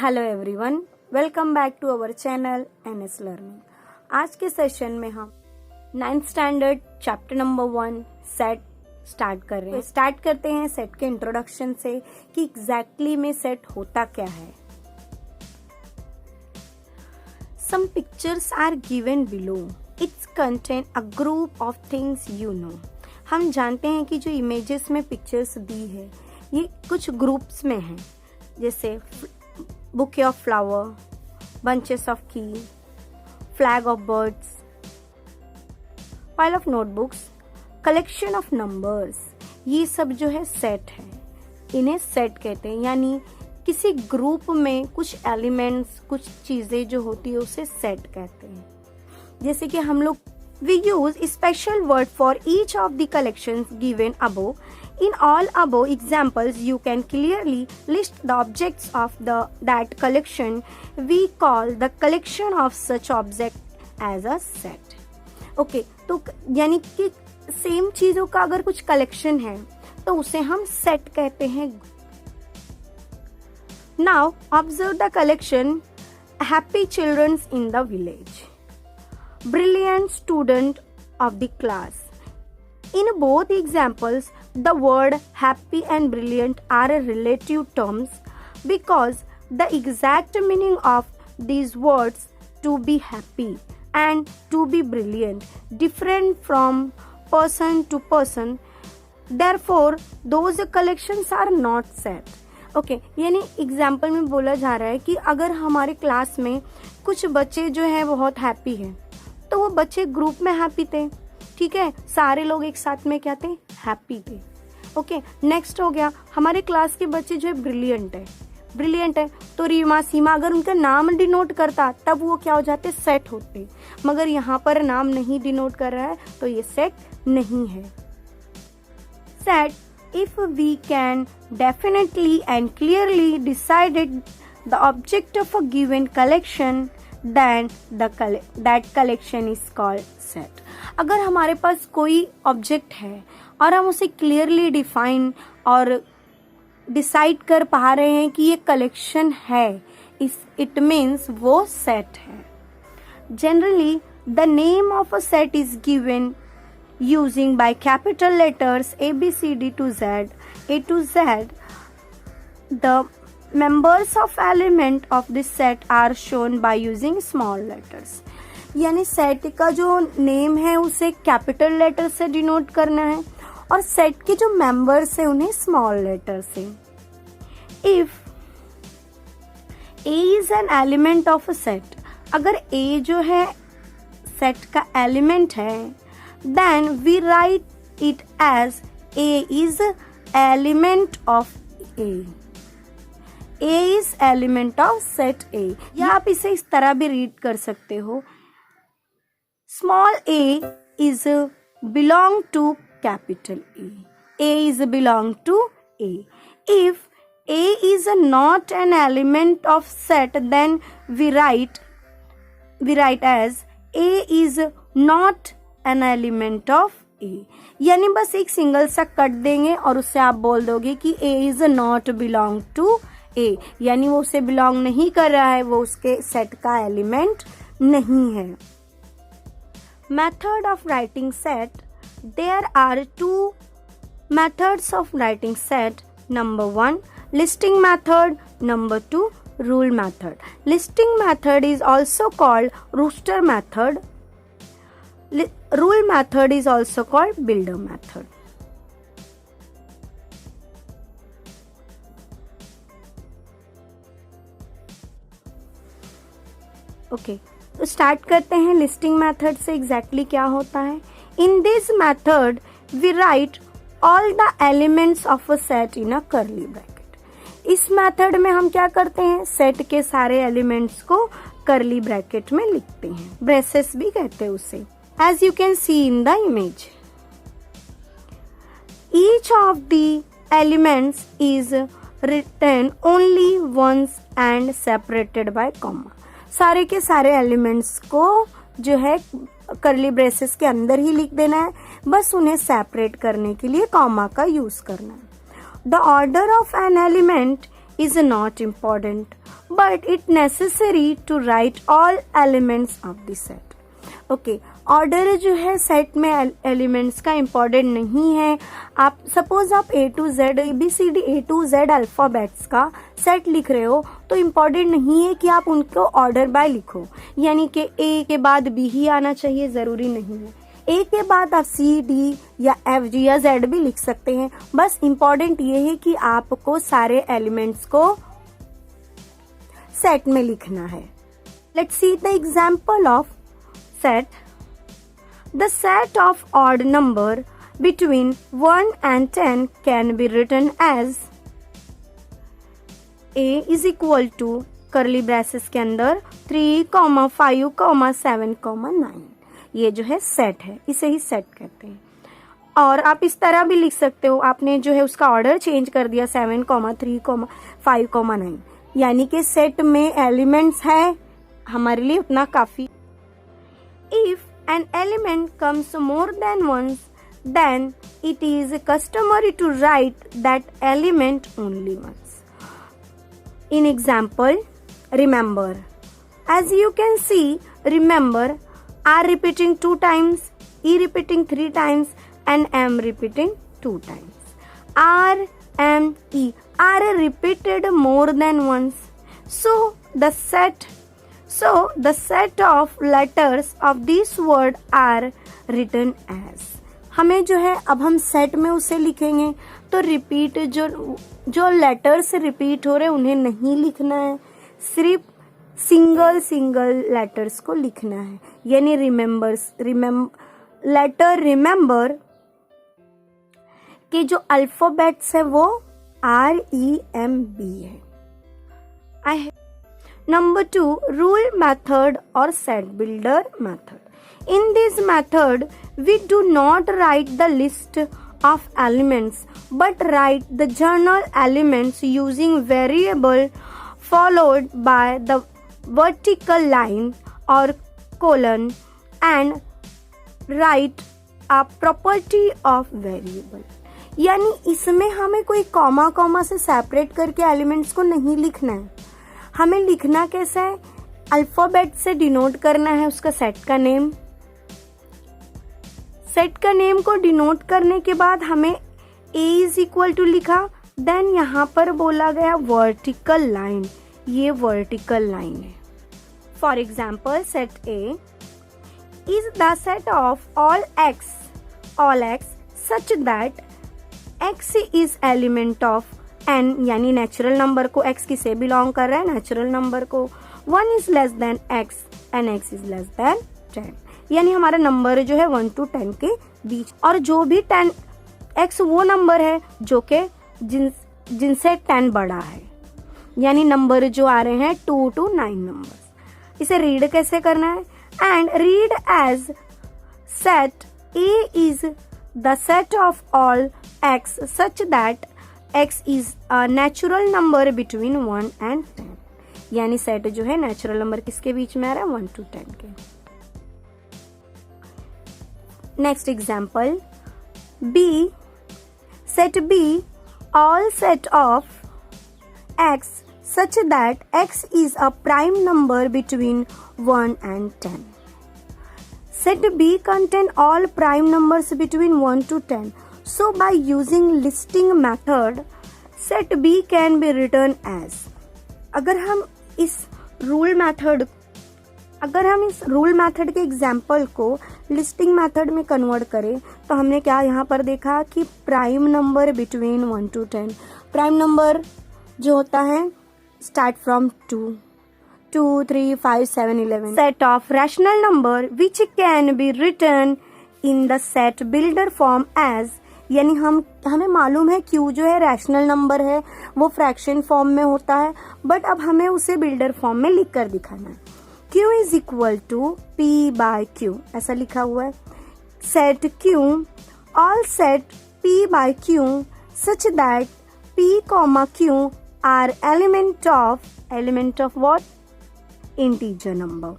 Hello everyone, welcome back to our channel NS learning. आज के session में हम 9th स्टैंडर्ड चैप्टर नंबर 1 सेट स्टार्ट कर रहे हैं। स्टार्ट करते हैं सेट के इंट्रोडक्शन से कि एग्जैक्टली में सेट होता क्या है। Some pictures are given below, it's contain a group of things you know. हम जानते हैं कि जो इमेजेस में पिक्चर्स दी है ये कुछ ग्रुप्स में है, जैसे bouquet of flower, bunches of key, flag of birds, pile of notebooks, collection of numbers. ये सब जो है सेट है, इन्हें सेट कहते हैं। यानी किसी ग्रुप में कुछ एलिमेंट्स, कुछ चीजें जो होती है उसे सेट कहते हैं। जैसे कि हम लोग we use a special word for each of the collections given above. In all above examples, you can clearly list the objects of that collection. We call the collection of such object as a set. Okay, तो यानी कि same चीजों का अगर कुछ collection है तो उसे हम सेट कहते हैं। Now observe the collection Happy Children in the Village. Brilliant student of the class. In both examples, the word happy and brilliant are relative terms because the exact meaning of these words, to be happy and to be brilliant, different from person to person. Therefore, those collections are not set. Okay, यानी example में बोला जा रहा है कि अगर हमारे class में कुछ बच्चे जो है बहुत हैप्पी हैं तो वो बच्चे ग्रुप में हैप्पी थे, ठीक है, सारे लोग एक साथ में क्या थे, हैप्पी थे। ओके, नेक्स्ट हो गया हमारे क्लास के बच्चे जो है ब्रिलियंट है तो रीमा सीमा अगर उनका नाम डिनोट करता तब वो क्या हो जाते, सेट होते। मगर यहाँ पर नाम नहीं डिनोट कर रहा है तो ये सेट नहीं है। Set if we can definitely and clearly decided the object of a given collection, then that collection is called set. अगर हमारे पास कोई ऑब्जेक्ट है और हम उसे क्लियरली डिफाइन और डिसाइड कर पा रहे हैं कि ये कलेक्शन है, इट मीन्स वो सेट है। Generally the name of a set is given using by capital letters ABCD to Z, A to Z. The members of element of this set are shown by using small letters. यानी set का जो name है उसे capital letter से denote करना है और set के जो मेंबर्स है उन्हें स्मॉल लेटर से। If A is an element of a set, अगर A जो है सेट का एलिमेंट है, then we write it as A is element of A. A is element of set A. या आप इसे इस तरह भी रीड कर सकते हो, small a is belong to capital A. A is belong to A. If A is not an element of set, then we write as A is not an element of A. यानी बस एक single सा cut देंगे और उससे आप बोल दोगे कि A is not belong to A, यानी वो उसे बिलोंग नहीं कर रहा है, वो उसके सेट का एलिमेंट नहीं है। Method of writing set, there are 2 methods of writing set. Number 1 listing method, number 2 rule method. Listing method is also called rooster method, rule method is also called builder method. Okay, तो start करते हैं listing method से exactly क्या होता है। In this method we write all the elements of a set in a curly bracket. इस method में हम क्या करते हैं, सेट के सारे एलिमेंट्स को कर्ली ब्रैकेट में लिखते हैं, ब्रेसेस भी कहते हैं उसे। As you can see in the image, each of the elements is written only once and separated by comma. सारे के सारे एलिमेंट्स को जो है कर्ली ब्रेसेस के अंदर ही लिख देना है, बस उन्हें सेपरेट करने के लिए कॉमा का यूज करना है। The order of an element is not important, but it necessary to write all elements of the set. Okay, order जो है सेट में एलिमेंट्स का इम्पॉर्टेंट नहीं है. आप सपोज आप A to Z ABCD A to Z alphabets का set लिख रहे हो तो इम्पॉर्टेंट नहीं है कि आप उनको ऑर्डर बाय लिखो, यानी कि A के बाद B ही आना चाहिए, जरूरी नहीं है. A के बाद आप C D या F G या Z भी लिख सकते हैं. बस इम्पॉर्टेंट ये है कि आपको सारे एलिमेंट्स को सेट में लिखना है. Let's see the example of set. The set of odd number between 1 and 10 can be written as A is equal to curly braces के अंदर 3, 5, 7, 9. ये जो है सेट है, इसे ही सेट कहते हैं. और आप इस तरह भी लिख सकते हो, आपने जो है उसका ऑर्डर चेंज कर दिया 7, 3, 5, 9, यानी कि सेट में एलिमेंट्स है हमारे लिए उतना काफी. If an element comes more than once, then it is customary to write that element only once. In example, remember. As you can see, remember R repeating 2 times, E repeating 3 times, and M repeating 2 times. R, M, E are repeated more than once. So the set of letters of this word are written as. हमें जो है अब हम set में उसे लिखेंगे तो repeat जो लेटर्स रिपीट हो रहे उन्हें नहीं लिखना है, सिर्फ सिंगल लेटर्स को लिखना है. यानी रिमेंबर के जो अल्फाबेट्स है वो REMB है. Number 2, rule method or set builder method. In this method, we do not write the list of elements, but write the journal elements using variable followed by the vertical line or colon and write a property of variable. यानी इसमें हमें कोई comma से separate करके elements को नहीं लिखना है. हमें लिखना कैसा है, अल्फाबेट से डिनोट करना है उसका सेट का नेम. सेट का नेम को डिनोट करने के बाद हमें A इज इक्वल टू लिखा, देन यहाँ पर बोला गया वर्टिकल लाइन, ये वर्टिकल लाइन है. For example, set A is the set of all x such that x is element of n, यानी नेचुरल नंबर को, x किसे बिलोंग कर रहा है, नेचुरल नंबर को. 1 is less than x and x is less than 10, यानी हमारा number जो है 1 to 10 के बीच. और जो भी 10 x वो नंबर है जो के जिनसे 10 बड़ा है, यानी नंबर जो आ रहे हैं 2 to 9 नंबर्स. इसे रीड कैसे करना है, and read as set A is the set of all x such that x is a natural number between 1 and 10. यानी सेट जो है नेचुरल नंबर किसके बीच में आ रहा है, 1 to 10 के. Next example, B, set B all set of x such that x is a prime number between 1 and 10. Set B contain all prime numbers between 1 to 10. So by using listing method, set B can be written as. अगर हम इस rule method के example को listing method में convert करें तो हमने क्या यहाँ पर देखा कि prime number between 1 to 10, prime number जो होता है start from 2, 3, 5, 7, 11. Set of rational number which can be written in the set builder form as. यानी हमें मालूम है Q जो है रैशनल नंबर है, वो फ्रैक्शन फॉर्म में होता है, बट अब हमें उसे बिल्डर फॉर्म में लिख कर दिखाना है. Q is equal to P by Q, ऐसा लिखा हुआ है. Set Q, all set P by Q such that P, Q are element of what? Integer number.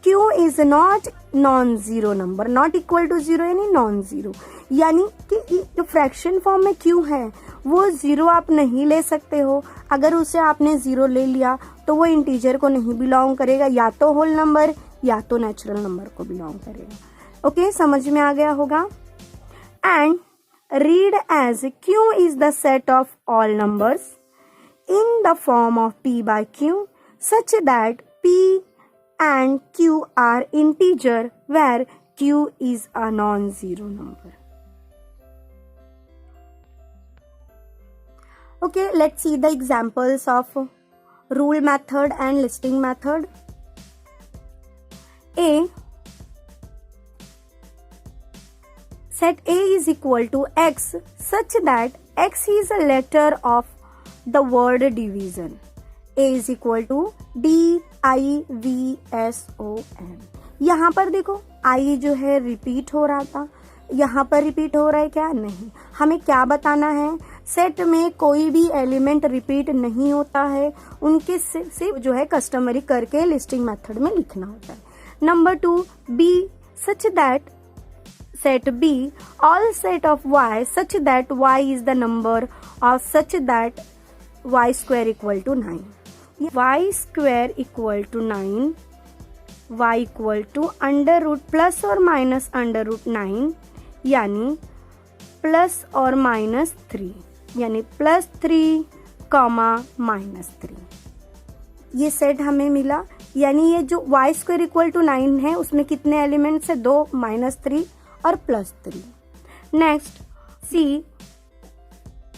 Q is not non zero number, not equal to zero यानी non zero, यानी कि जो fraction form में Q है वो zero आप नहीं ले सकते हो। अगर उसे आपने जीरो ले लिया तो वो इंटीजर को नहीं बिलोंग करेगा, या तो होल नंबर या तो नेचुरल नंबर को बिलोंग करेगा। ओके, समझ में आ गया होगा। And read as Q is the set of all numbers in the form of P by Q such that P and Q are integer where Q is a non-zero number. Okay, let's see the examples of rule method and listing method. A, set A is equal to X such that X is a letter of the word division. A is equal to DIVSON. यहाँ पर देखो I जो है repeat हो रहा था, यहाँ पर रिपीट हो रहा है क्या? नहीं। हमें क्या बताना है? सेट में कोई भी एलिमेंट रिपीट नहीं होता है, उनके से जो है कस्टमरी करके लिस्टिंग मेथड में लिखना होता है। Number 2, B such that set B all set of Y such that Y is the number of such that y square equal to 9. Y square equal to 9, y equal to under root plus or minus under root 9 यानी plus और minus 3, यानी +3, -3। ये set हमें मिला, यानी ये जो y square equal to 9 है उसमें कितने एलिमेंट्स है? 2, -3 और +3। Next C,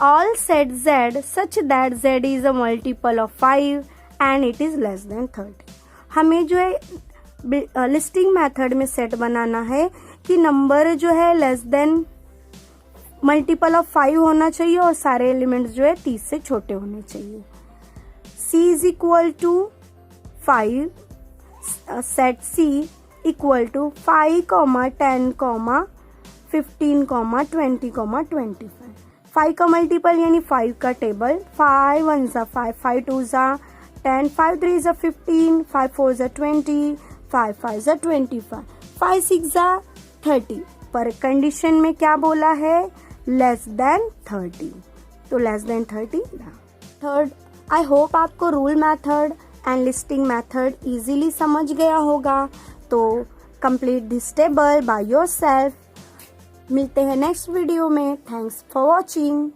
all set Z such that Z is a multiple of 5 and it is less than 30. हमें जो है लिस्टिंग मेथड में सेट बनाना है कि नंबर जो है लेस देन मल्टीपल ऑफ 5 होना चाहिए और सारे एलिमेंट्स जो है 30 से छोटे होने चाहिए। C is equal to 5, set C equal to 5, 10, 15, 20, 25। 5 का मल्टीपल यानी 5 का टेबल, 5 1 ज़ा 5, 5 2 ज़ा 10, 5 3 ज़ा 15, 5 4 ज़ा 20, 5 5 ज़ा 25, 5 6 ज़ा 30। पर कंडीशन में क्या बोला है? लेस देन 30, तो less than 30। Third, I hope आपको rule method and listing method easily समझ गया होगा। तो complete this table by yourself. मिलते हैं नेक्स्ट वीडियो में। Thanks for watching.